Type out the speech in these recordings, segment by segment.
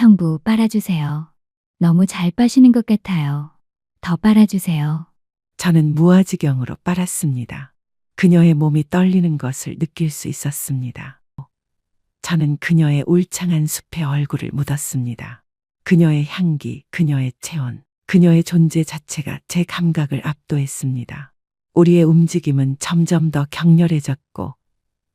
형부, 빨아주세요. 너무 잘 빠시는 것 같아요. 더 빨아주세요. 저는 무아지경으로 빨았습니다. 그녀의 몸이 떨리는 것을 느낄 수 있었습니다. 저는 그녀의 울창한 숲에 얼굴을 묻었습니다. 그녀의 향기, 그녀의 체온, 그녀의 존재 자체가 제 감각을 압도했습니다. 우리의 움직임은 점점 더 격렬해졌고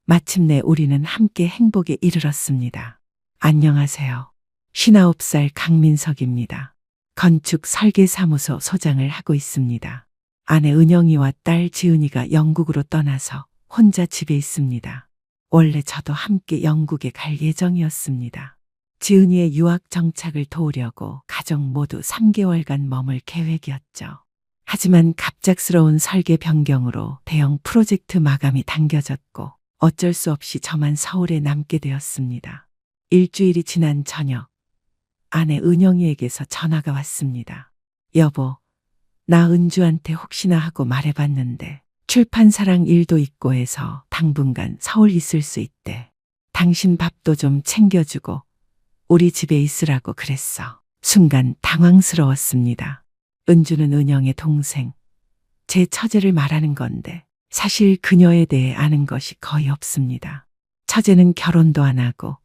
마침내 우리는 함께 행복에 이르렀습니다. 안녕하세요. 59살 강민석입니다. 건축 설계사무소 소장을 하고 있습니다. 아내 은영이와 딸 지은이가 영국으로 떠나서 혼자 집에 있습니다. 원래 저도 함께 영국에 갈 예정이었습니다. 지은이의 유학 정착을 도우려고 가족 모두 3개월간 머물 계획이었죠. 하지만 갑작스러운 설계 변경으로 대형 프로젝트 마감이 당겨졌고 어쩔 수 없이 저만 서울에 남게 되었습니다. 일주일이 지난 저녁, 아내 은영이에게서 전화가 왔습니다. 여보, 나 은주한테 혹시나 하고 말해봤는데 출판사랑 일도 있고 해서 당분간 서울 있을 수 있대. 당신 밥도 좀 챙겨주고 우리 집에 있으라고 그랬어. 순간 당황스러웠습니다. 은주는 은영의 동생, 제 처제를 말하는 건데 사실 그녀에 대해 아는 것이 거의 없습니다. 처제는 결혼도 안 하고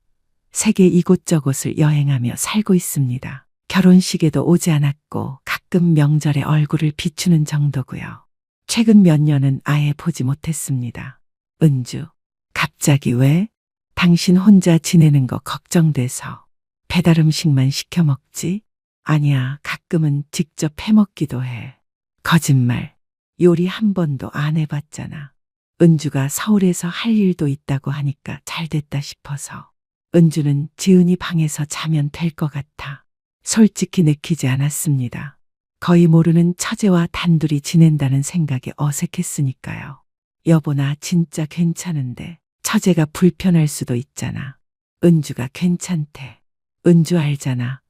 세계 이곳저곳을 여행하며 살고 있습니다. 결혼식에도 오지 않았고 가끔 명절에 얼굴을 비추는 정도고요. 최근 몇 년은 아예 보지 못했습니다. 은주, 갑자기 왜? 당신 혼자 지내는 거 걱정돼서 배달 음식만 시켜 먹지? 아니야, 가끔은 직접 해 먹기도 해. 거짓말. 요리 한 번도 안 해봤잖아. 은주가 서울에서 할 일도 있다고 하니까 잘 됐다 싶어서. 은주는 지은이 방에서 자면 될 것 같아. 솔직히 내키지 않았습니다. 거의 모르는 처제와 단둘이 지낸다는 생각에 어색했으니까요. 여보, 나 진짜 괜찮은데 처제가 불편할 수도 있잖아. 은주가 괜찮대. 은주 알잖아.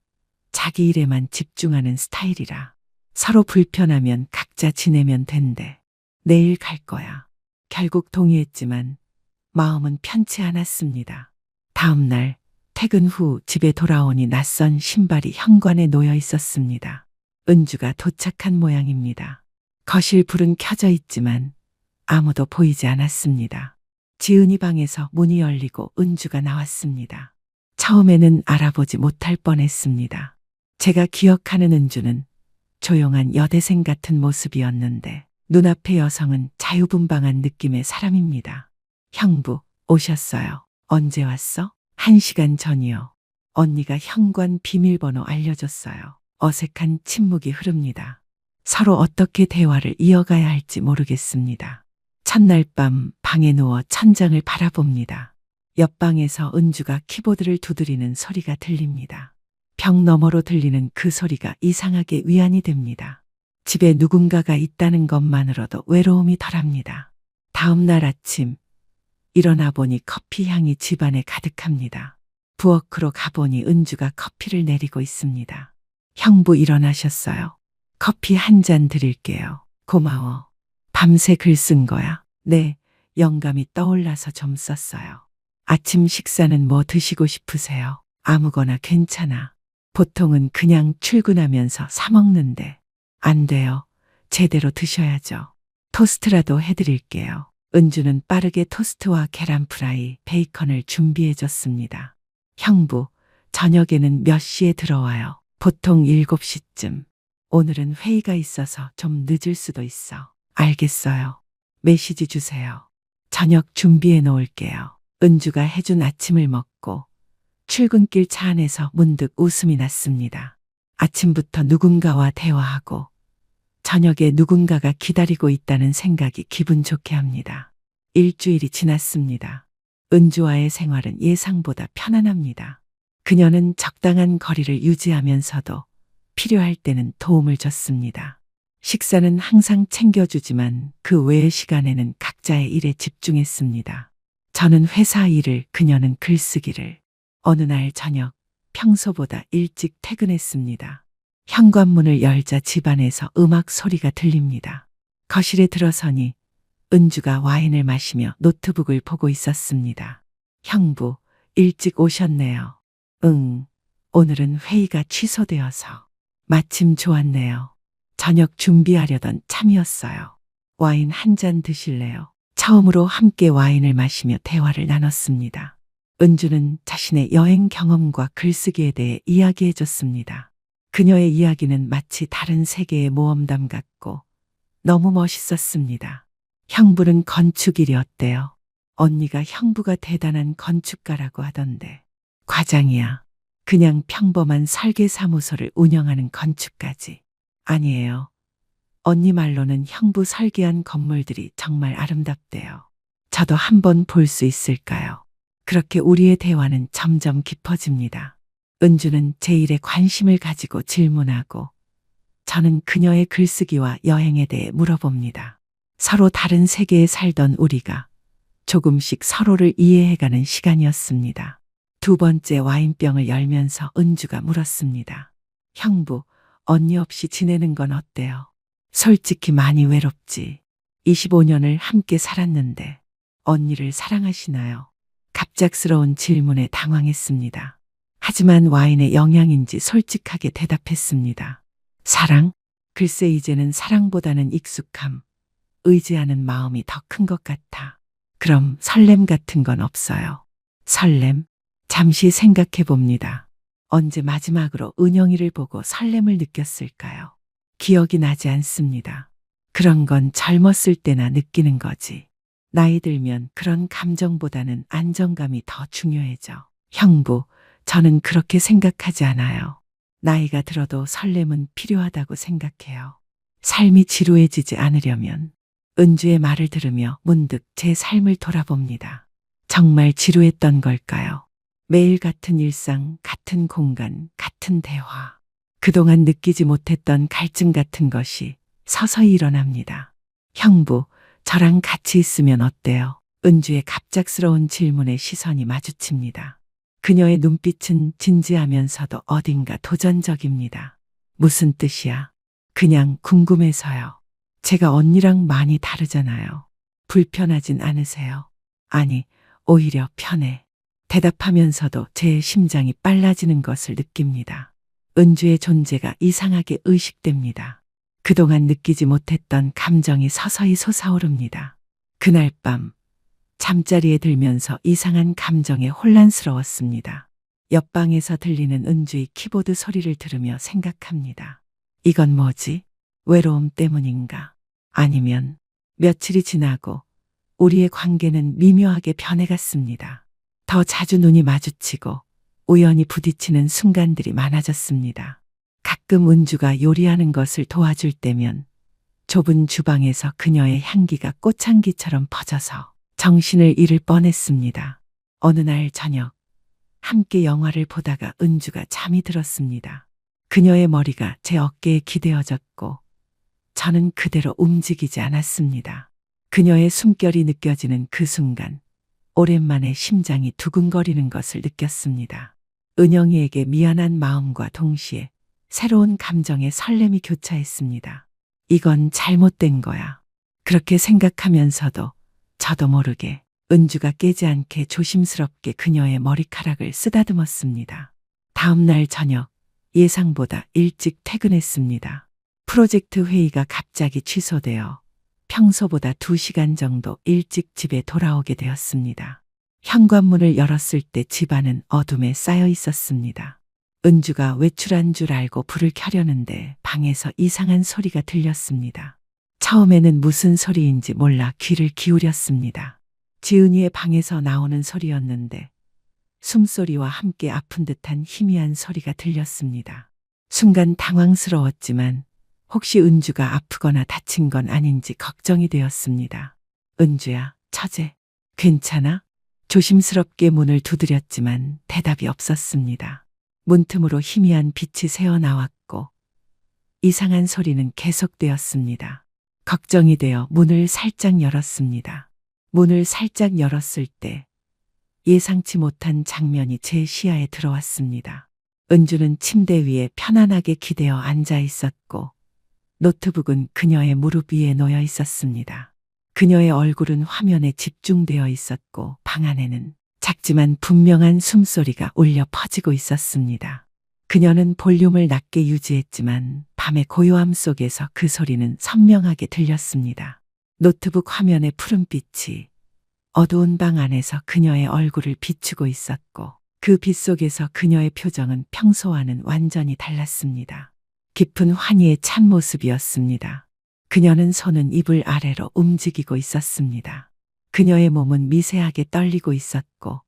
자기 일에만 집중하는 스타일이라. 서로 불편하면 각자 지내면 된대. 내일 갈 거야. 결국 동의했지만 마음은 편치 않았습니다. 다음 날 퇴근 후 집에 돌아오니 낯선 신발이 현관에 놓여 있었습니다. 은주가 도착한 모양입니다. 거실 불은 켜져 있지만 아무도 보이지 않았습니다. 지은이 방에서 문이 열리고 은주가 나왔습니다. 처음에는 알아보지 못할 뻔했습니다. 제가 기억하는 은주는 조용한 여대생 같은 모습이었는데 눈앞의 여성은 자유분방한 느낌의 사람입니다. 형부, 오셨어요. 언제 왔어? 1시간 전이요. 언니가 현관 비밀번호 알려줬어요. 어색한 침묵이 흐릅니다. 서로 어떻게 대화를 이어가야 할지 모르겠습니다. 첫날 밤 방에 누워 천장을 바라봅니다. 옆방에서 은주가 키보드를 두드리는 소리가 들립니다. 벽 너머로 들리는 그 소리가 이상하게 위안이 됩니다. 집에 누군가가 있다는 것만으로도 외로움이 덜합니다. 다음 날 아침 일어나 보니 커피 향이 집안에 가득합니다. 부엌으로 가보니 은주가 커피를 내리고 있습니다. 형부 일어나셨어요? 커피 한 잔 드릴게요. 고마워. 밤새 글 쓴 거야? 네, 영감이 떠올라서 좀 썼어요. 아침 식사는 뭐 드시고 싶으세요? 아무거나 괜찮아. 보통은 그냥 출근하면서 사 먹는데. 안 돼요. 제대로 드셔야죠. 토스트라도 해드릴게요. 은주는 빠르게 토스트와 계란 프라이, 베이컨을 준비해줬습니다. 형부, 저녁에는 몇 시에 들어와요? 보통 7시쯤. 오늘은 회의가 있어서 좀 늦을 수도 있어. 알겠어요. 메시지 주세요. 저녁 준비해 놓을게요. 은주가 해준 아침을 먹고 출근길 차 안에서 문득 웃음이 났습니다. 아침부터 누군가와 대화하고 저녁에 누군가가 기다리고 있다는 생각이 기분 좋게 합니다. 일주일이 지났습니다. 은주와의 생활은 예상보다 편안합니다. 그녀는 적당한 거리를 유지하면서도 필요할 때는 도움을 줬습니다. 식사는 항상 챙겨주지만 그 외의 시간에는 각자의 일에 집중했습니다. 저는 회사 일을, 그녀는 글쓰기를. 어느 날 저녁, 평소보다 일찍 퇴근했습니다. 현관문을 열자 집안에서 음악 소리가 들립니다. 거실에 들어서니 은주가 와인을 마시며 노트북을 보고 있었습니다. 형부, 일찍 오셨네요. 응, 오늘은 회의가 취소되어서 마침 좋았네요. 저녁 준비하려던 참이었어요. 와인 한 잔 드실래요? 처음으로 함께 와인을 마시며 대화를 나눴습니다. 은주는 자신의 여행 경험과 글쓰기에 대해 이야기해 줬습니다. 그녀의 이야기는 마치 다른 세계의 모험담 같고 너무 멋있었습니다. 형부는 건축 일이 어때요? 언니가 형부가 대단한 건축가라고 하던데. 과장이야. 그냥 평범한 설계사무소를 운영하는 건축가지. 아니에요. 언니 말로는 형부 설계한 건물들이 정말 아름답대요. 저도 한번 볼 수 있을까요? 그렇게 우리의 대화는 점점 깊어집니다. 은주는 제 일에 관심을 가지고 질문하고 저는 그녀의 글쓰기와 여행에 대해 물어봅니다. 서로 다른 세계에 살던 우리가 조금씩 서로를 이해해가는 시간이었습니다. 두 번째 와인병을 열면서 은주가 물었습니다. 형부, 언니 없이 지내는 건 어때요? 솔직히 많이 외롭지. 25년을 함께 살았는데 언니를 사랑하시나요? 갑작스러운 질문에 당황했습니다. 하지만 와인의 영향인지 솔직하게 대답했습니다. 사랑? 글쎄 이제는 사랑보다는 익숙함, 의지하는 마음이 더 큰 것 같아. 그럼 설렘 같은 건 없어요. 설렘? 잠시 생각해 봅니다. 언제 마지막으로 은영이를 보고 설렘을 느꼈을까요? 기억이 나지 않습니다. 그런 건 젊었을 때나 느끼는 거지. 나이 들면 그런 감정보다는 안정감이 더 중요해져. 형부, 저는 그렇게 생각하지 않아요. 나이가 들어도 설렘은 필요하다고 생각해요. 삶이 지루해지지 않으려면. 은주의 말을 들으며 문득 제 삶을 돌아봅니다. 정말 지루했던 걸까요? 매일 같은 일상, 같은 공간, 같은 대화. 그동안 느끼지 못했던 갈증 같은 것이 서서히 일어납니다. 형부, 저랑 같이 있으면 어때요? 은주의 갑작스러운 질문에 시선이 마주칩니다. 그녀의 눈빛은 진지하면서도 어딘가 도전적입니다. 무슨 뜻이야? 그냥 궁금해서요. 제가 언니랑 많이 다르잖아요. 불편하진 않으세요? 아니, 오히려 편해. 대답하면서도 제 심장이 빨라지는 것을 느낍니다. 은주의 존재가 이상하게 의식됩니다. 그동안 느끼지 못했던 감정이 서서히 솟아오릅니다. 그날 밤, 잠자리에 들면서 이상한 감정에 혼란스러웠습니다. 옆방에서 들리는 은주의 키보드 소리를 들으며 생각합니다. 이건 뭐지? 외로움 때문인가? 아니면 며칠이 지나고 우리의 관계는 미묘하게 변해갔습니다. 더 자주 눈이 마주치고 우연히 부딪히는 순간들이 많아졌습니다. 가끔 은주가 요리하는 것을 도와줄 때면 좁은 주방에서 그녀의 향기가 꽃향기처럼 퍼져서 정신을 잃을 뻔했습니다. 어느 날 저녁, 함께 영화를 보다가 은주가 잠이 들었습니다. 그녀의 머리가 제 어깨에 기대어졌고 저는 그대로 움직이지 않았습니다. 그녀의 숨결이 느껴지는 그 순간, 오랜만에 심장이 두근거리는 것을 느꼈습니다. 은영이에게 미안한 마음과 동시에 새로운 감정의 설렘이 교차했습니다. 이건 잘못된 거야. 그렇게 생각하면서도 저도 모르게 은주가 깨지 않게 조심스럽게 그녀의 머리카락을 쓰다듬었습니다. 다음 날 저녁, 예상보다 일찍 퇴근했습니다. 프로젝트 회의가 갑자기 취소되어 평소보다 2시간 정도 일찍 집에 돌아오게 되었습니다. 현관문을 열었을 때 집안은 어둠에 쌓여 있었습니다. 은주가 외출한 줄 알고 불을 켜려는데 방에서 이상한 소리가 들렸습니다. 처음에는 무슨 소리인지 몰라 귀를 기울였습니다. 지은이의 방에서 나오는 소리였는데 숨소리와 함께 아픈 듯한 희미한 소리가 들렸습니다. 순간 당황스러웠지만 혹시 은주가 아프거나 다친 건 아닌지 걱정이 되었습니다. 은주야, 처제, 괜찮아? 조심스럽게 문을 두드렸지만 대답이 없었습니다. 문틈으로 희미한 빛이 새어나왔고 이상한 소리는 계속되었습니다. 걱정이 되어 문을 살짝 열었습니다. 문을 살짝 열었을 때 예상치 못한 장면이 제 시야에 들어왔습니다. 은주는 침대 위에 편안하게 기대어 앉아 있었고 노트북은 그녀의 무릎 위에 놓여 있었습니다. 그녀의 얼굴은 화면에 집중되어 있었고 방 안에는 작지만 분명한 숨소리가 울려 퍼지고 있었습니다. 그녀는 볼륨을 낮게 유지했지만 밤의 고요함 속에서 그 소리는 선명하게 들렸습니다. 노트북 화면의 푸른빛이 어두운 방 안에서 그녀의 얼굴을 비추고 있었고 그 빛 속에서 그녀의 표정은 평소와는 완전히 달랐습니다. 깊은 환희에 찬 모습이었습니다. 그녀는 손은 이불 아래로 움직이고 있었습니다. 그녀의 몸은 미세하게 떨리고 있었고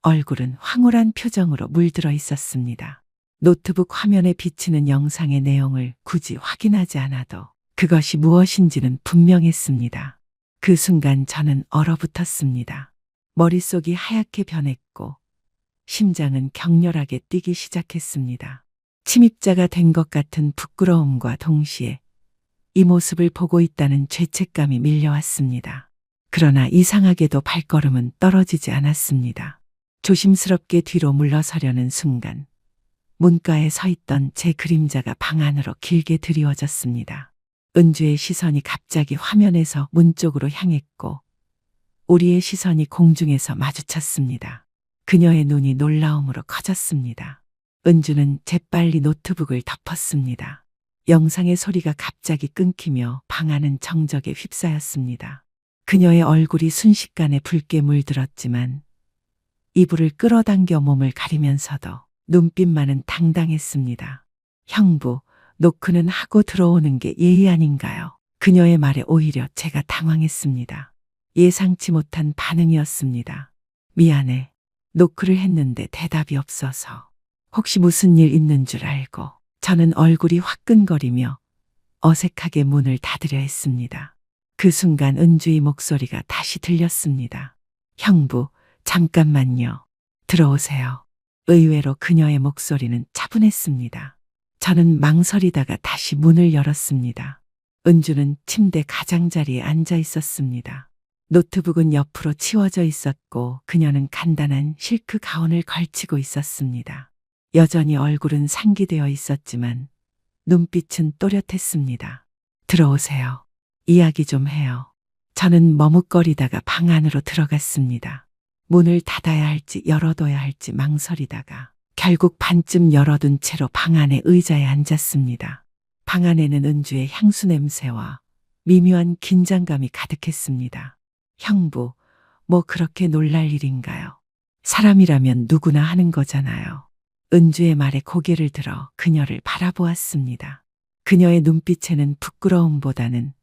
얼굴은 황홀한 표정으로 물들어 있었습니다. 노트북 화면에 비치는 영상의 내용을 굳이 확인하지 않아도 그것이 무엇인지는 분명했습니다. 그 순간 저는 얼어붙었습니다. 머릿속이 하얗게 변했고 심장은 격렬하게 뛰기 시작했습니다. 침입자가 된 것 같은 부끄러움과 동시에 이 모습을 보고 있다는 죄책감이 밀려왔습니다. 그러나 이상하게도 발걸음은 떨어지지 않았습니다. 조심스럽게 뒤로 물러서려는 순간 문가에 서 있던 제 그림자가 방 안으로 길게 드리워졌습니다. 은주의 시선이 갑자기 화면에서 문 쪽으로 향했고 우리의 시선이 공중에서 마주쳤습니다. 그녀의 눈이 놀라움으로 커졌습니다. 은주는 재빨리 노트북을 덮었습니다. 영상의 소리가 갑자기 끊기며 방 안은 정적에 휩싸였습니다. 그녀의 얼굴이 순식간에 붉게 물들었지만 이불을 끌어당겨 몸을 가리면서도 눈빛만은 당당했습니다. 형부, 노크는 하고 들어오는 게 예의 아닌가요? 그녀의 말에 오히려 제가 당황했습니다. 예상치 못한 반응이었습니다. 미안해. 노크를 했는데 대답이 없어서. 혹시 무슨 일 있는 줄 알고. 저는 얼굴이 화끈거리며 어색하게 문을 닫으려 했습니다. 그 순간 은주의 목소리가 다시 들렸습니다. 형부, 잠깐만요. 들어오세요. 의외로 그녀의 목소리는 차분했습니다. 저는 망설이다가 다시 문을 열었습니다. 은주는 침대 가장자리에 앉아 있었습니다. 노트북은 옆으로 치워져 있었고 그녀는 간단한 실크 가운을 걸치고 있었습니다. 여전히 얼굴은 상기되어 있었지만 눈빛은 또렷했습니다. 들어오세요. 이야기 좀 해요. 저는 머뭇거리다가 방 안으로 들어갔습니다. 문을 닫아야 할지 열어둬야 할지 망설이다가 결국 반쯤 열어둔 채로 방 안의 의자에 앉았습니다. 방 안에는 은주의 향수 냄새와 미묘한 긴장감이 가득했습니다. 형부, 뭐 그렇게 놀랄 일인가요? 사람이라면 누구나 하는 거잖아요. 은주의 말에 고개를 들어 그녀를 바라보았습니다. 그녀의 눈빛에는 부끄러움보다는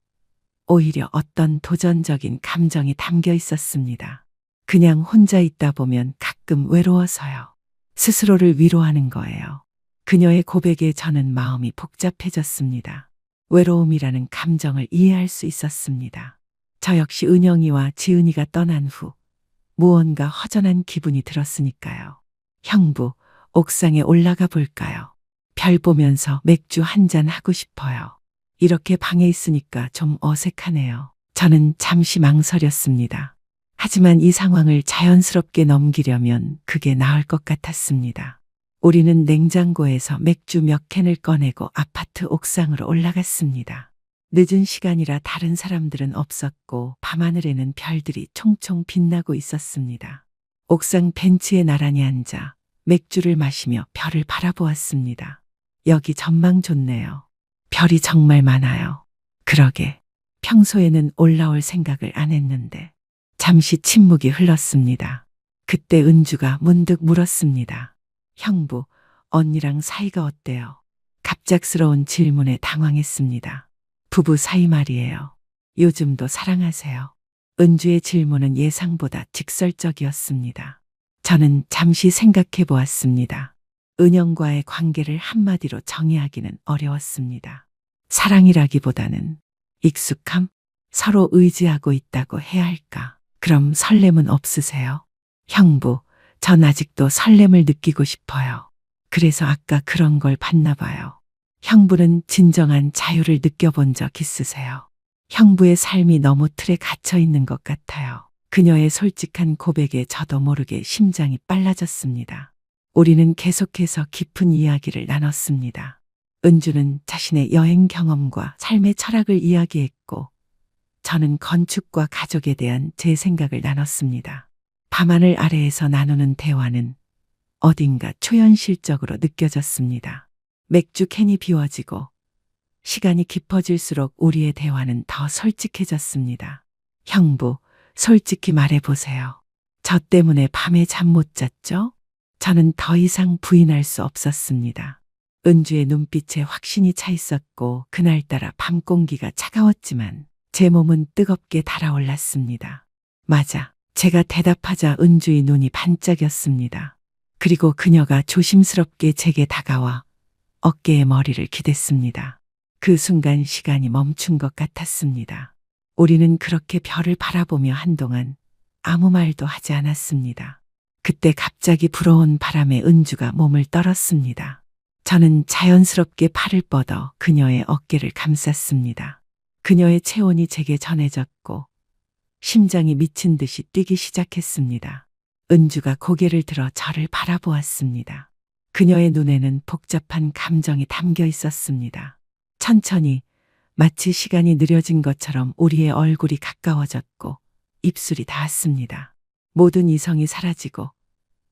오히려 어떤 도전적인 감정이 담겨 있었습니다. 그냥 혼자 있다 보면 가끔 외로워서요. 스스로를 위로하는 거예요. 그녀의 고백에 저는 마음이 복잡해졌습니다. 외로움이라는 감정을 이해할 수 있었습니다. 저 역시 은영이와 지은이가 떠난 후 무언가 허전한 기분이 들었으니까요. 형부, 옥상에 올라가 볼까요? 별 보면서 맥주 한잔 하고 싶어요. 이렇게 방에 있으니까 좀 어색하네요. 저는 잠시 망설였습니다. 하지만 이 상황을 자연스럽게 넘기려면 그게 나을 것 같았습니다. 우리는 냉장고에서 맥주 몇 캔을 꺼내고 아파트 옥상으로 올라갔습니다. 늦은 시간이라 다른 사람들은 없었고 밤하늘에는 별들이 총총 빛나고 있었습니다. 옥상 벤치에 나란히 앉아 맥주를 마시며 별을 바라보았습니다. 여기 전망 좋네요. 별이 정말 많아요. 그러게, 평소에는 올라올 생각을 안 했는데. 잠시 침묵이 흘렀습니다. 그때 은주가 문득 물었습니다. 형부, 언니랑 사이가 어때요? 갑작스러운 질문에 당황했습니다. 부부 사이 말이에요. 요즘도 사랑하세요? 은주의 질문은 예상보다 직설적이었습니다. 저는 잠시 생각해 보았습니다. 은영과의 관계를 한마디로 정의하기는 어려웠습니다. 사랑이라기보다는 익숙함? 서로 의지하고 있다고 해야 할까? 그럼 설렘은 없으세요? 형부, 전 아직도 설렘을 느끼고 싶어요. 그래서 아까 그런 걸 봤나 봐요. 형부는 진정한 자유를 느껴본 적 있으세요? 형부의 삶이 너무 틀에 갇혀 있는 것 같아요. 그녀의 솔직한 고백에 저도 모르게 심장이 빨라졌습니다. 우리는 계속해서 깊은 이야기를 나눴습니다. 은주는 자신의 여행 경험과 삶의 철학을 이야기했고 저는 건축과 가족에 대한 제 생각을 나눴습니다. 밤하늘 아래에서 나누는 대화는 어딘가 초현실적으로 느껴졌습니다. 맥주 캔이 비워지고 시간이 깊어질수록 우리의 대화는 더 솔직해졌습니다. 형부, 솔직히 말해보세요. 저 때문에 밤에 잠 못 잤죠? 저는 더 이상 부인할 수 없었습니다. 은주의 눈빛에 확신이 차 있었고 그날따라 밤 공기가 차가웠지만 제 몸은 뜨겁게 달아올랐습니다. 맞아. 제가 대답하자 은주의 눈이 반짝였습니다. 그리고 그녀가 조심스럽게 제게 다가와 어깨에 머리를 기댔습니다. 그 순간 시간이 멈춘 것 같았습니다. 우리는 그렇게 별을 바라보며 한동안 아무 말도 하지 않았습니다. 그때 갑자기 불어온 바람에 은주가 몸을 떨었습니다. 저는 자연스럽게 팔을 뻗어 그녀의 어깨를 감쌌습니다. 그녀의 체온이 제게 전해졌고 심장이 미친 듯이 뛰기 시작했습니다. 은주가 고개를 들어 저를 바라보았습니다. 그녀의 눈에는 복잡한 감정이 담겨 있었습니다. 천천히 마치 시간이 느려진 것처럼 우리의 얼굴이 가까워졌고 입술이 닿았습니다. 모든 이성이 사라지고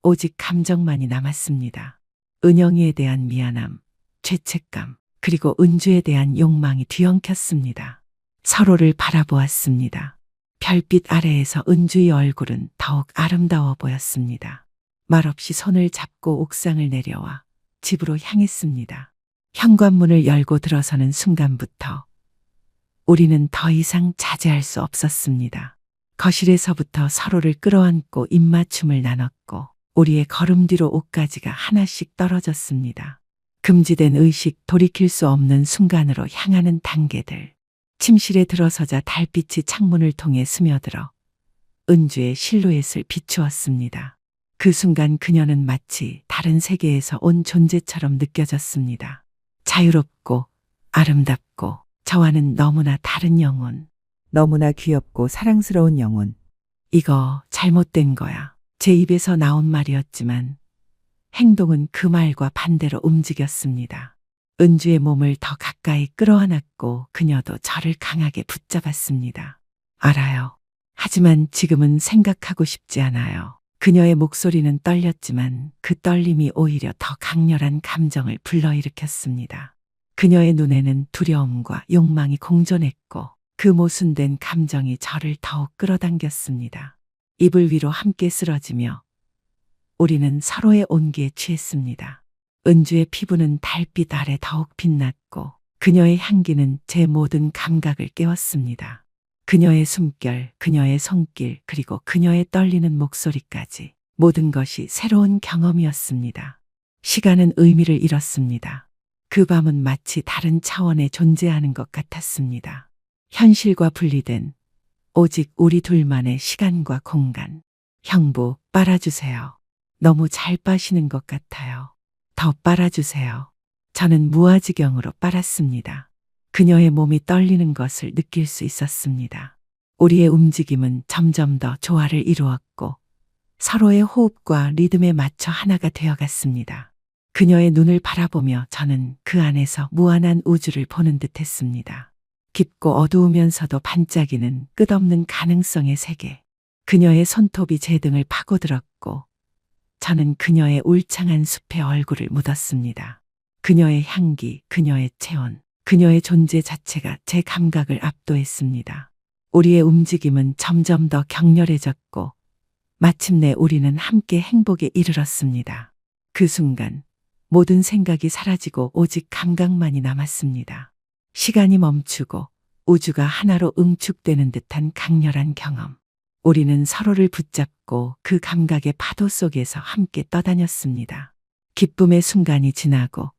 오직 감정만이 남았습니다. 은영이에 대한 미안함, 죄책감, 그리고 은주에 대한 욕망이 뒤엉켰습니다. 서로를 바라보았습니다. 별빛 아래에서 은주의 얼굴은 더욱 아름다워 보였습니다. 말없이 손을 잡고 옥상을 내려와 집으로 향했습니다. 현관문을 열고 들어서는 순간부터 우리는 더 이상 자제할 수 없었습니다. 거실에서부터 서로를 끌어안고 입맞춤을 나눴고 우리의 걸음 뒤로 옷가지가 하나씩 떨어졌습니다. 금지된 의식, 돌이킬 수 없는 순간으로 향하는 단계들. 침실에 들어서자 달빛이 창문을 통해 스며들어 은주의 실루엣을 비추었습니다. 그 순간 그녀는 마치 다른 세계에서 온 존재처럼 느껴졌습니다. 자유롭고 아름답고 저와는 너무나 다른 영혼. 너무나 귀엽고 사랑스러운 영혼. 이거 잘못된 거야. 제 입에서 나온 말이었지만 행동은 그 말과 반대로 움직였습니다. 은주의 몸을 더 가까이 끌어안았고 그녀도 저를 강하게 붙잡았습니다. 알아요. 하지만 지금은 생각하고 싶지 않아요. 그녀의 목소리는 떨렸지만 그 떨림이 오히려 더 강렬한 감정을 불러일으켰습니다. 그녀의 눈에는 두려움과 욕망이 공존했고 그 모순된 감정이 저를 더욱 끌어당겼습니다. 이불 위로 함께 쓰러지며 우리는 서로의 온기에 취했습니다. 은주의 피부는 달빛 아래 더욱 빛났고 그녀의 향기는 제 모든 감각을 깨웠습니다. 그녀의 숨결, 그녀의 손길, 그리고 그녀의 떨리는 목소리까지 모든 것이 새로운 경험이었습니다. 시간은 의미를 잃었습니다. 그 밤은 마치 다른 차원에 존재하는 것 같았습니다. 현실과 분리된 오직 우리 둘만의 시간과 공간. 형부, 빨아주세요. 너무 잘 빠시는 것 같아요. 더 빨아주세요. 저는 무아지경으로 빨았습니다. 그녀의 몸이 떨리는 것을 느낄 수 있었습니다. 우리의 움직임은 점점 더 조화를 이루었고 서로의 호흡과 리듬에 맞춰 하나가 되어갔습니다. 그녀의 눈을 바라보며 저는 그 안에서 무한한 우주를 보는 듯했습니다. 깊고 어두우면서도 반짝이는 끝없는 가능성의 세계. 그녀의 손톱이 제 등을 파고들었고 저는 그녀의 울창한 숲에 얼굴을 묻었습니다. 그녀의 향기, 그녀의 체온, 그녀의 존재 자체가 제 감각을 압도했습니다. 우리의 움직임은 점점 더 격렬해졌고 마침내 우리는 함께 행복에 이르렀습니다. 그 순간 모든 생각이 사라지고 오직 감각만이 남았습니다. 시간이 멈추고 우주가 하나로 응축되는 듯한 강렬한 경험. 우리는 서로를 붙잡고 그 감각의 파도 속에서 함께 떠다녔습니다. 기쁨의 순간이 지나고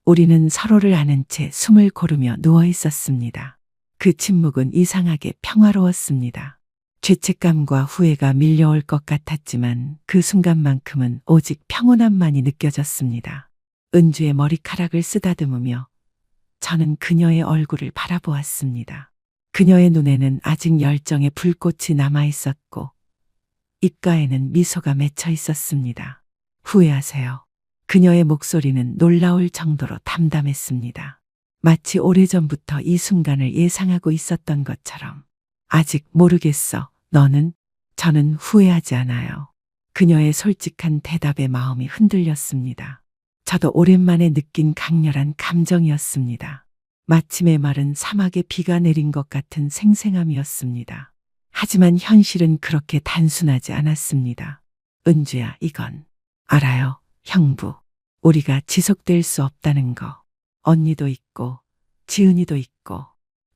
우리는 서로를 아는 채 숨을 고르며 누워 있었습니다. 그 침묵은 이상하게 평화로웠습니다. 죄책감과 후회가 밀려올 것 같았지만 그 순간만큼은 오직 평온함만이 느껴졌습니다. 은주의 머리카락을 쓰다듬으며 저는 그녀의 얼굴을 바라보았습니다. 그녀의 눈에는 아직 열정의 불꽃이 남아 있었고 입가에는 미소가 맺혀 있었습니다. 후회하세요. 그녀의 목소리는 놀라울 정도로 담담했습니다. 마치 오래전부터 이 순간을 예상하고 있었던 것처럼. 아직 모르겠어. 너는? 저는 후회하지 않아요. 그녀의 솔직한 대답에 마음이 흔들렸습니다. 저도 오랜만에 느낀 강렬한 감정이었습니다. 마침의 말은 사막에 비가 내린 것 같은 생생함이었습니다. 하지만 현실은 그렇게 단순하지 않았습니다. 은주야, 이건 알아요, 형부. 우리가 지속될 수 없다는 거. 언니도 있고 지은이도 있고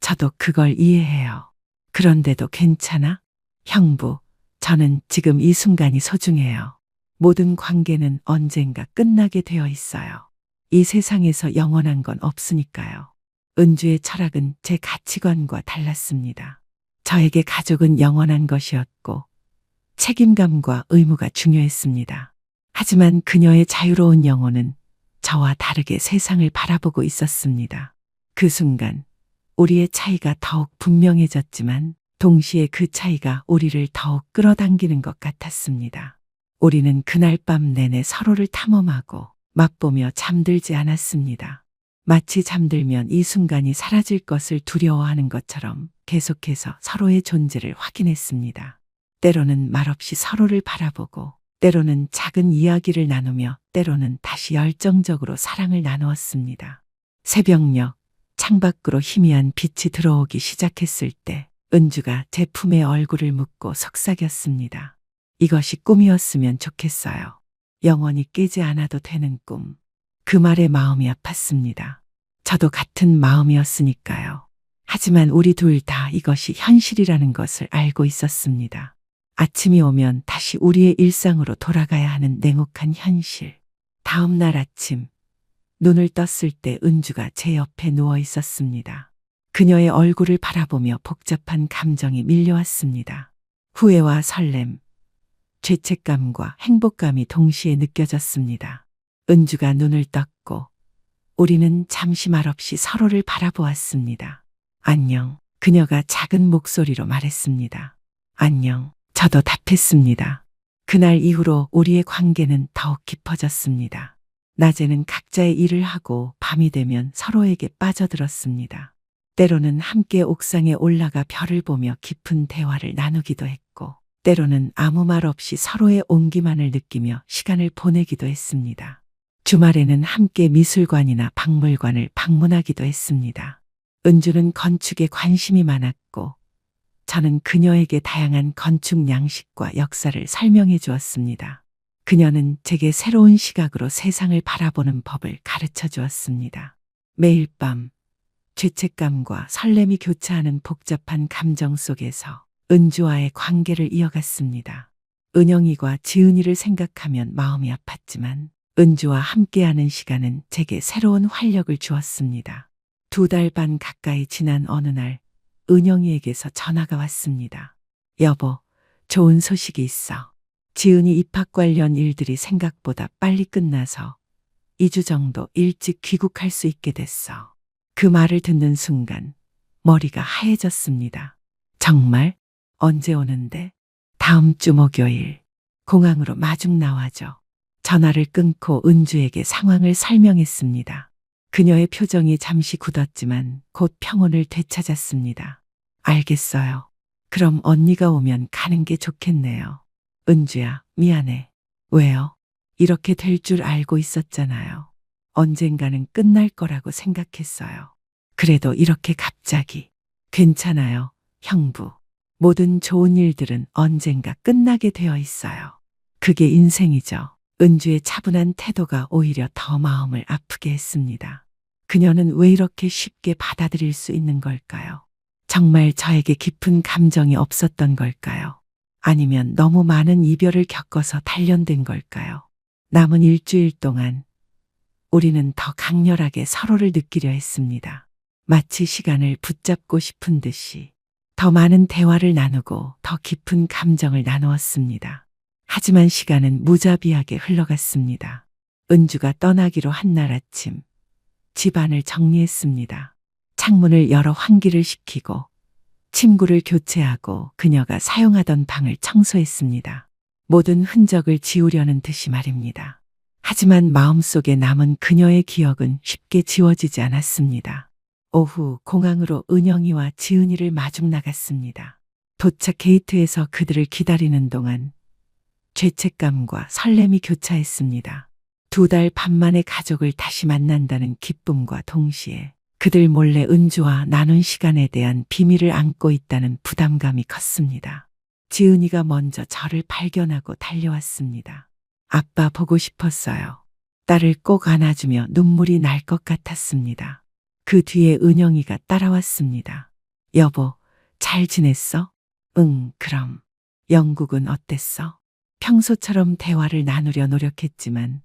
저도 그걸 이해해요. 그런데도 괜찮아? 형부, 저는 지금 이 순간이 소중해요. 모든 관계는 언젠가 끝나게 되어 있어요. 이 세상에서 영원한 건 없으니까요. 은주의 철학은 제 가치관과 달랐습니다. 저에게 가족은 영원한 것이었고 책임감과 의무가 중요했습니다. 하지만 그녀의 자유로운 영혼은 저와 다르게 세상을 바라보고 있었습니다. 그 순간 우리의 차이가 더욱 분명해졌지만 동시에 그 차이가 우리를 더욱 끌어당기는 것 같았습니다. 우리는 그날 밤 내내 서로를 탐험하고 맛보며 잠들지 않았습니다. 마치 잠들면 이 순간이 사라질 것을 두려워하는 것처럼 계속해서 서로의 존재를 확인했습니다. 때로는 말없이 서로를 바라보고, 때로는 작은 이야기를 나누며, 때로는 다시 열정적으로 사랑을 나누었습니다. 새벽녘 창밖으로 희미한 빛이 들어오기 시작했을 때 은주가 제 품에 얼굴을 묻고 속삭였습니다. 이것이 꿈이었으면 좋겠어요. 영원히 깨지 않아도 되는 꿈. 그 말에 마음이 아팠습니다. 저도 같은 마음이었으니까요. 하지만 우리 둘 다 이것이 현실이라는 것을 알고 있었습니다. 아침이 오면 다시 우리의 일상으로 돌아가야 하는 냉혹한 현실. 다음 날 아침, 눈을 떴을 때 은주가 제 옆에 누워 있었습니다. 그녀의 얼굴을 바라보며 복잡한 감정이 밀려왔습니다. 후회와 설렘, 죄책감과 행복감이 동시에 느껴졌습니다. 은주가 눈을 떴고 우리는 잠시 말없이 서로를 바라보았습니다. 안녕, 그녀가 작은 목소리로 말했습니다. 안녕, 저도 답했습니다. 그날 이후로 우리의 관계는 더욱 깊어졌습니다. 낮에는 각자의 일을 하고 밤이 되면 서로에게 빠져들었습니다. 때로는 함께 옥상에 올라가 별을 보며 깊은 대화를 나누기도 했고, 때로는 아무 말 없이 서로의 온기만을 느끼며 시간을 보내기도 했습니다. 주말에는 함께 미술관이나 박물관을 방문하기도 했습니다. 은주는 건축에 관심이 많았고, 저는 그녀에게 다양한 건축 양식과 역사를 설명해 주었습니다. 그녀는 제게 새로운 시각으로 세상을 바라보는 법을 가르쳐 주었습니다. 매일 밤 죄책감과 설렘이 교차하는 복잡한 감정 속에서 은주와의 관계를 이어갔습니다. 은영이와 지은이를 생각하면 마음이 아팠지만 은주와 함께하는 시간은 제게 새로운 활력을 주었습니다. 2달 반 가까이 지난 어느 날 은영이에게서 전화가 왔습니다. 여보, 좋은 소식이 있어. 지은이 입학 관련 일들이 생각보다 빨리 끝나서 2주 정도 일찍 귀국할 수 있게 됐어. 그 말을 듣는 순간 머리가 하얘졌습니다. 정말? 언제 오는데? 다음 주 목요일. 공항으로 마중 나와줘. 전화를 끊고 은주에게 상황을 설명했습니다. 그녀의 표정이 잠시 굳었지만 곧 평온을 되찾았습니다. 알겠어요. 그럼 언니가 오면 가는 게 좋겠네요. 은주야, 미안해. 왜요? 이렇게 될 줄 알고 있었잖아요. 언젠가는 끝날 거라고 생각했어요. 그래도 이렇게 갑자기. 괜찮아요, 형부. 모든 좋은 일들은 언젠가 끝나게 되어 있어요. 그게 인생이죠. 은주의 차분한 태도가 오히려 더 마음을 아프게 했습니다. 그녀는 왜 이렇게 쉽게 받아들일 수 있는 걸까요? 정말 저에게 깊은 감정이 없었던 걸까요? 아니면 너무 많은 이별을 겪어서 단련된 걸까요? 남은 일주일 동안 우리는 더 강렬하게 서로를 느끼려 했습니다. 마치 시간을 붙잡고 싶은 듯이 더 많은 대화를 나누고 더 깊은 감정을 나누었습니다. 하지만 시간은 무자비하게 흘러갔습니다. 은주가 떠나기로 한 날 아침, 집안을 정리했습니다. 창문을 열어 환기를 시키고 침구를 교체하고 그녀가 사용하던 방을 청소했습니다. 모든 흔적을 지우려는 듯이 말입니다. 하지만 마음속에 남은 그녀의 기억은 쉽게 지워지지 않았습니다. 오후 공항으로 은영이와 지은이를 마중 나갔습니다. 도착 게이트에서 그들을 기다리는 동안 죄책감과 설렘이 교차했습니다. 2달 반 만에 가족을 다시 만난다는 기쁨과 동시에 그들 몰래 은주와 나눈 시간에 대한 비밀을 안고 있다는 부담감이 컸습니다. 지은이가 먼저 저를 발견하고 달려왔습니다. 아빠 보고 싶었어요. 딸을 꼭 안아주며 눈물이 날 것 같았습니다. 그 뒤에 은영이가 따라왔습니다. 여보, 잘 지냈어? 응, 그럼. 영국은 어땠어? 평소처럼 대화를 나누려 노력했지만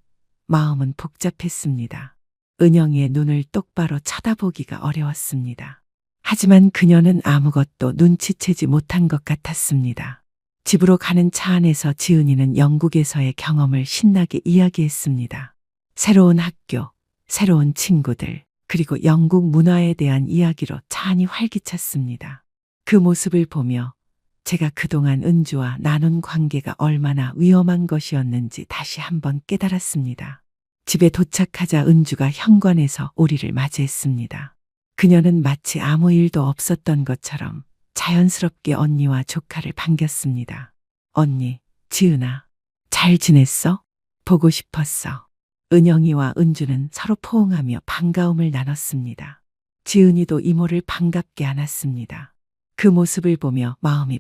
마음은 복잡했습니다. 은영이의 눈을 똑바로 쳐다보기가 어려웠습니다. 하지만 그녀는 아무것도 눈치채지 못한 것 같았습니다. 집으로 가는 차 안에서 지은이는 영국에서의 경험을 신나게 이야기했습니다. 새로운 학교, 새로운 친구들, 그리고 영국 문화에 대한 이야기로 차 안이 활기찼습니다. 그 모습을 보며 제가 그동안 은주와 나눈 관계가 얼마나 위험한 것이었는지 다시 한번 깨달았습니다. 집에 도착하자 은주가 현관에서 우리를 맞이했습니다. 그녀는 마치 아무 일도 없었던 것처럼 자연스럽게 언니와 조카를 반겼습니다. 언니, 지은아, 잘 지냈어? 보고 싶었어. 은영이와 은주는 서로 포옹하며 반가움을 나눴습니다. 지은이도 이모를 반갑게 안았습니다. 그 모습을 보며 마음이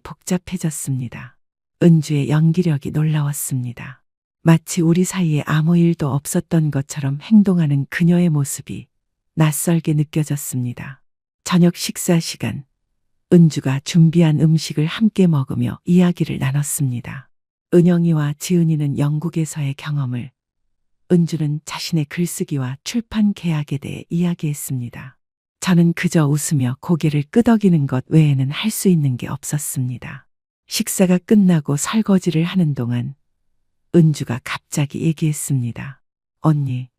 복잡해졌습니다. 은주의 연기력이 놀라웠습니다. 마치 우리 사이에 아무 일도 없었던 것처럼 행동하는 그녀의 모습이 낯설게 느껴졌습니다. 저녁 식사 시간, 은주가 준비한 음식을 함께 먹으며 이야기를 나눴습니다. 은영이와 지은이는 영국에서의 경험을, 은주는 자신의 글쓰기와 출판 계약에 대해 이야기했습니다. 저는 그저 웃으며 고개를 끄덕이는 것 외에는 할 수 있는 게 없었습니다. 식사가 끝나고 설거지를 하는 동안 은주가 갑자기 얘기했습니다. 언니,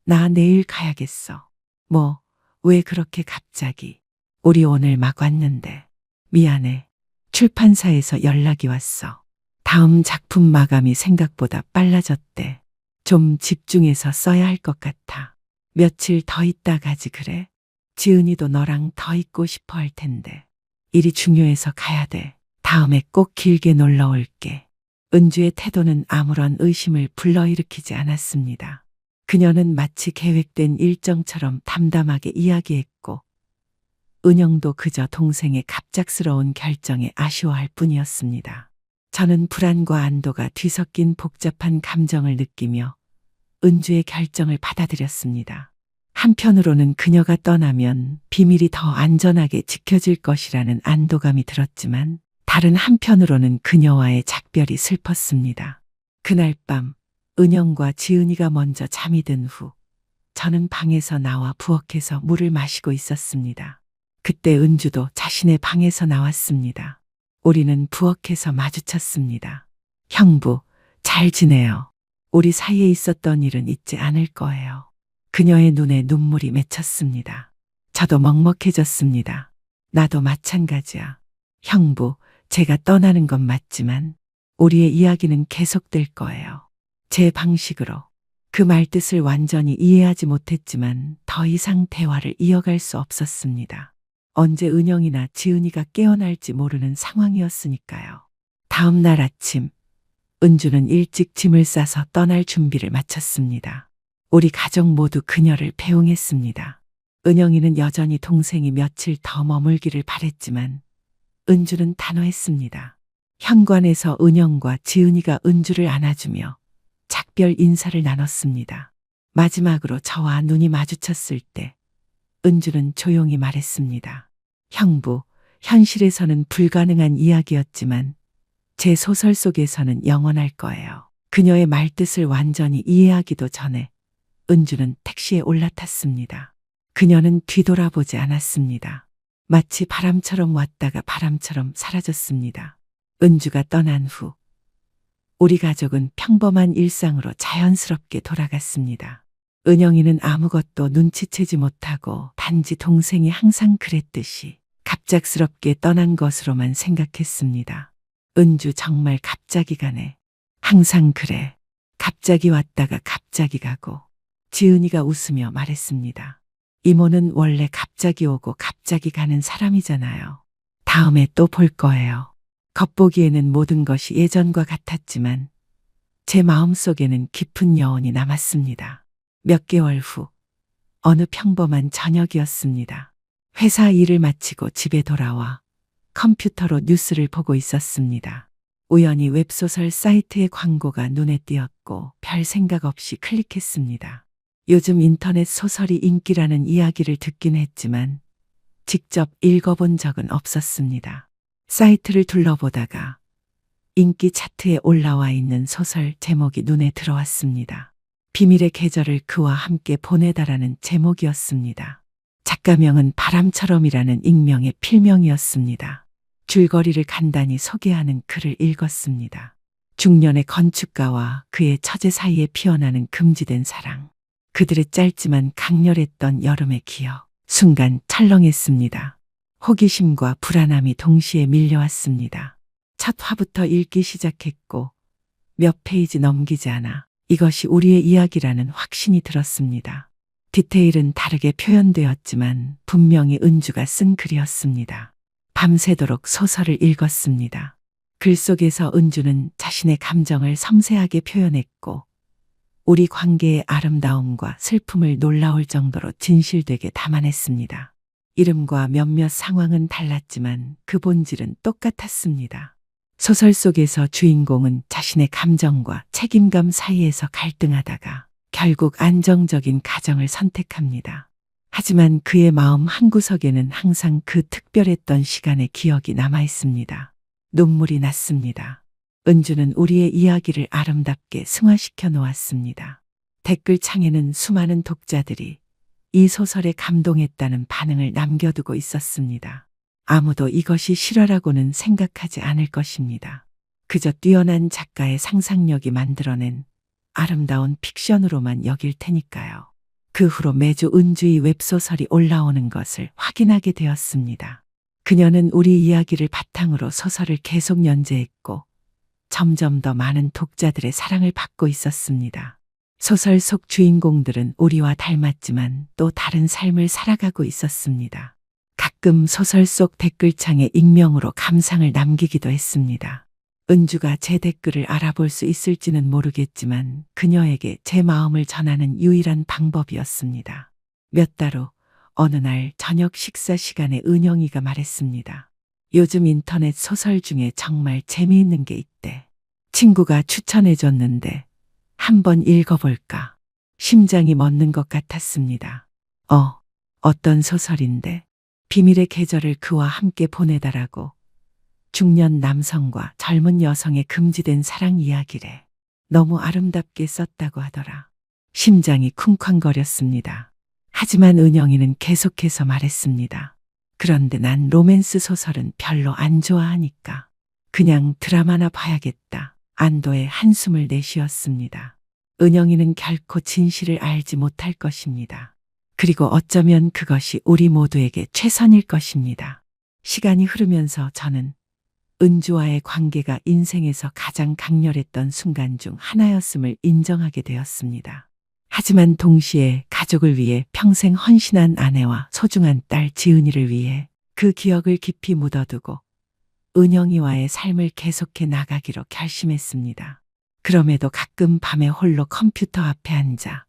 나 내일 가야겠어. 뭐, 왜 그렇게 갑자기? 우리 오늘 막 왔는데. 미안해. 출판사에서 연락이 왔어. 다음 작품 마감이 생각보다 빨라졌대. 좀 집중해서 써야 할 것 같아. 며칠 더 있다 가지 그래? 지은이도 너랑 더 있고 싶어 할 텐데. 일이 중요해서 가야 돼. 다음에 꼭 길게 놀러 올게. 은주의 태도는 아무런 의심을 불러일으키지 않았습니다. 그녀는 마치 계획된 일정처럼 담담하게 이야기했고, 은영도 그저 동생의 갑작스러운 결정에 아쉬워할 뿐이었습니다. 저는 불안과 안도가 뒤섞인 복잡한 감정을 느끼며 은주의 결정을 받아들였습니다. 한편으로는 그녀가 떠나면 비밀이 더 안전하게 지켜질 것이라는 안도감이 들었지만 다른 한편으로는 그녀와의 작별이 슬펐습니다. 그날 밤 은영과 지은이가 먼저 잠이 든 후 저는 방에서 나와 부엌에서 물을 마시고 있었습니다. 그때 은주도 자신의 방에서 나왔습니다. 우리는 부엌에서 마주쳤습니다. 형부, 잘 지내요. 우리 사이에 있었던 일은 잊지 않을 거예요. 그녀의 눈에 눈물이 맺혔습니다. 저도 먹먹해졌습니다. 나도 마찬가지야. 형부, 제가 떠나는 건 맞지만 우리의 이야기는 계속될 거예요. 제 방식으로. 그 말뜻을 완전히 이해하지 못했지만 더 이상 대화를 이어갈 수 없었습니다. 언제 은영이나 지은이가 깨어날지 모르는 상황이었으니까요. 다음 날 아침, 은주는 일찍 짐을 싸서 떠날 준비를 마쳤습니다. 우리 가족 모두 그녀를 배웅했습니다. 은영이는 여전히 동생이 며칠 더 머물기를 바랬지만 은주는 단호했습니다. 현관에서 은영과 지은이가 은주를 안아주며 작별 인사를 나눴습니다. 마지막으로 저와 눈이 마주쳤을 때 은주는 조용히 말했습니다. 형부, 현실에서는 불가능한 이야기였지만 제 소설 속에서는 영원할 거예요. 그녀의 말뜻을 완전히 이해하기도 전에 은주는 택시에 올라탔습니다. 그녀는 뒤돌아보지 않았습니다. 마치 바람처럼 왔다가 바람처럼 사라졌습니다. 은주가 떠난 후 우리 가족은 평범한 일상으로 자연스럽게 돌아갔습니다. 은영이는 아무것도 눈치채지 못하고 단지 동생이 항상 그랬듯이 갑작스럽게 떠난 것으로만 생각했습니다. 은주 정말 갑자기 가네. 항상 그래. 갑자기 왔다가 갑자기 가고. 지은이가 웃으며 말했습니다. 이모는 원래 갑자기 오고 갑자기 가는 사람이잖아요. 다음에 또 볼 거예요. 겉보기에는 모든 것이 예전과 같았지만 제 마음속에는 깊은 여운이 남았습니다. 몇 개월 후 어느 평범한 저녁이었습니다. 회사 일을 마치고 집에 돌아와 컴퓨터로 뉴스를 보고 있었습니다. 우연히 웹소설 사이트의 광고가 눈에 띄었고 별 생각 없이 클릭했습니다. 요즘 인터넷 소설이 인기라는 이야기를 듣긴 했지만 직접 읽어본 적은 없었습니다. 사이트를 둘러보다가 인기 차트에 올라와 있는 소설 제목이 눈에 들어왔습니다. 비밀의 계절을 그와 함께 보내다라는 제목이었습니다. 작가명은 바람처럼이라는 익명의 필명이었습니다. 줄거리를 간단히 소개하는 글을 읽었습니다. 중년의 건축가와 그의 처제 사이에 피어나는 금지된 사랑. 그들의 짧지만 강렬했던 여름의 기억. 순간 철렁했습니다. 호기심과 불안함이 동시에 밀려왔습니다. 첫 화부터 읽기 시작했고 몇 페이지 넘기지 않아 이것이 우리의 이야기라는 확신이 들었습니다. 디테일은 다르게 표현되었지만 분명히 은주가 쓴 글이었습니다. 밤새도록 소설을 읽었습니다. 글 속에서 은주는 자신의 감정을 섬세하게 표현했고 우리 관계의 아름다움과 슬픔을 놀라울 정도로 진실되게 담아냈습니다. 이름과 몇몇 상황은 달랐지만 그 본질은 똑같았습니다. 소설 속에서 주인공은 자신의 감정과 책임감 사이에서 갈등하다가 결국 안정적인 가정을 선택합니다. 하지만 그의 마음 한구석에는 항상 그 특별했던 시간의 기억이 남아있습니다. 눈물이 났습니다. 은주는 우리의 이야기를 아름답게 승화시켜 놓았습니다. 댓글창에는 수많은 독자들이 이 소설에 감동했다는 반응을 남겨두고 있었습니다. 아무도 이것이 실화라고는 생각하지 않을 것입니다. 그저 뛰어난 작가의 상상력이 만들어낸 아름다운 픽션으로만 여길 테니까요. 그 후로 매주 은주의 웹소설이 올라오는 것을 확인하게 되었습니다. 그녀는 우리 이야기를 바탕으로 소설을 계속 연재했고 점점 더 많은 독자들의 사랑을 받고 있었습니다. 소설 속 주인공들은 우리와 닮았지만 또 다른 삶을 살아가고 있었습니다. 가끔 소설 속 댓글창에 익명으로 감상을 남기기도 했습니다. 은주가 제 댓글을 알아볼 수 있을지는 모르겠지만 그녀에게 제 마음을 전하는 유일한 방법이었습니다. 몇 달 후 어느 날 저녁 식사 시간에 은영이가 말했습니다. 요즘 인터넷 소설 중에 정말 재미있는 게 있대. 친구가 추천해줬는데 한번 읽어볼까? 심장이 멎는 것 같았습니다. 어떤 소설인데? 비밀의 계절을 그와 함께 보내다라고. 중년 남성과 젊은 여성의 금지된 사랑 이야기래. 너무 아름답게 썼다고 하더라. 심장이 쿵쾅거렸습니다. 하지만 은영이는 계속해서 말했습니다. 그런데 난 로맨스 소설은 별로 안 좋아하니까 그냥 드라마나 봐야겠다. 안도의 한숨을 내쉬었습니다. 은영이는 결코 진실을 알지 못할 것입니다. 그리고 어쩌면 그것이 우리 모두에게 최선일 것입니다. 시간이 흐르면서 저는 은주와의 관계가 인생에서 가장 강렬했던 순간 중 하나였음을 인정하게 되었습니다. 하지만 동시에 가족을 위해 평생 헌신한 아내와 소중한 딸 지은이를 위해 그 기억을 깊이 묻어두고 은영이와의 삶을 계속해 나가기로 결심했습니다. 그럼에도 가끔 밤에 홀로 컴퓨터 앞에 앉아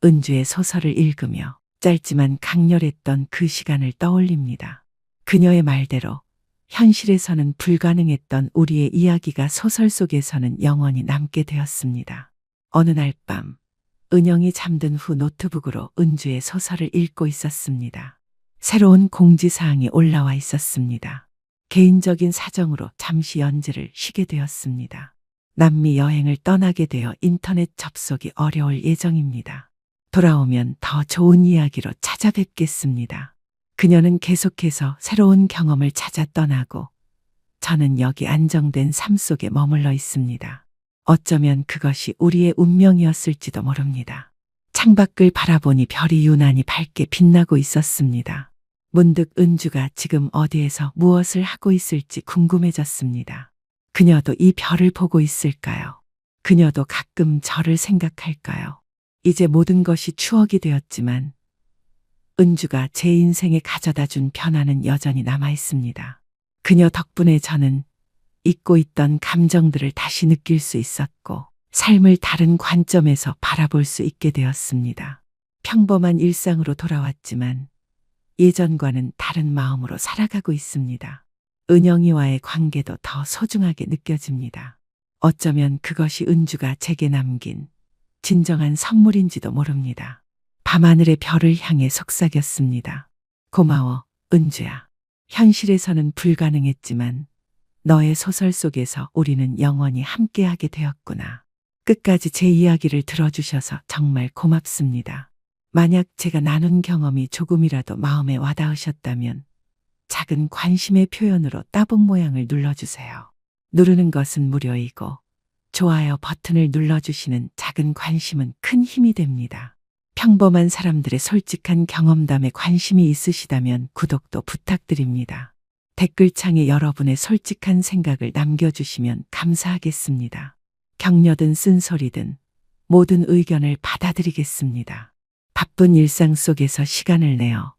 은주의 소설을 읽으며 짧지만 강렬했던 그 시간을 떠올립니다. 그녀의 말대로 현실에서는 불가능했던 우리의 이야기가 소설 속에서는 영원히 남게 되었습니다. 어느 날 밤 은영이 잠든 후 노트북으로 은주의 소설을 읽고 있었습니다. 새로운 공지사항이 올라와 있었습니다. 개인적인 사정으로 잠시 연재를 쉬게 되었습니다. 남미 여행을 떠나게 되어 인터넷 접속이 어려울 예정입니다. 돌아오면 더 좋은 이야기로 찾아뵙겠습니다. 그녀는 계속해서 새로운 경험을 찾아 떠나고 저는 여기 안정된 삶 속에 머물러 있습니다. 어쩌면 그것이 우리의 운명이었을지도 모릅니다. 창밖을 바라보니 별이 유난히 밝게 빛나고 있었습니다. 문득 은주가 지금 어디에서 무엇을 하고 있을지 궁금해졌습니다. 그녀도 이 별을 보고 있을까요? 그녀도 가끔 저를 생각할까요? 이제 모든 것이 추억이 되었지만 은주가 제 인생에 가져다 준 변화는 여전히 남아 있습니다. 그녀 덕분에 저는 잊고 있던 감정들을 다시 느낄 수 있었고 삶을 다른 관점에서 바라볼 수 있게 되었습니다. 평범한 일상으로 돌아왔지만 예전과는 다른 마음으로 살아가고 있습니다. 은영이와의 관계도 더 소중하게 느껴집니다. 어쩌면 그것이 은주가 제게 남긴 진정한 선물인지도 모릅니다. 밤하늘의 별을 향해 속삭였습니다. 고마워, 은주야. 현실에서는 불가능했지만 너의 소설 속에서 우리는 영원히 함께하게 되었구나. 끝까지 제 이야기를 들어주셔서 정말 고맙습니다. 만약 제가 나눈 경험이 조금이라도 마음에 와닿으셨다면 작은 관심의 표현으로 따봉 모양을 눌러주세요. 누르는 것은 무료이고 좋아요 버튼을 눌러주시는 작은 관심은 큰 힘이 됩니다. 평범한 사람들의 솔직한 경험담에 관심이 있으시다면 구독도 부탁드립니다. 댓글창에 여러분의 솔직한 생각을 남겨주시면 감사하겠습니다. 격려든 쓴소리든 모든 의견을 받아들이겠습니다. 바쁜 일상 속에서 시간을 내어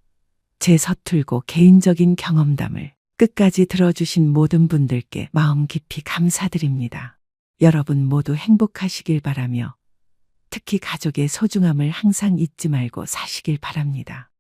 제 서툴고 개인적인 경험담을 끝까지 들어주신 모든 분들께 마음 깊이 감사드립니다. 여러분 모두 행복하시길 바라며 특히 가족의 소중함을 항상 잊지 말고 사시길 바랍니다.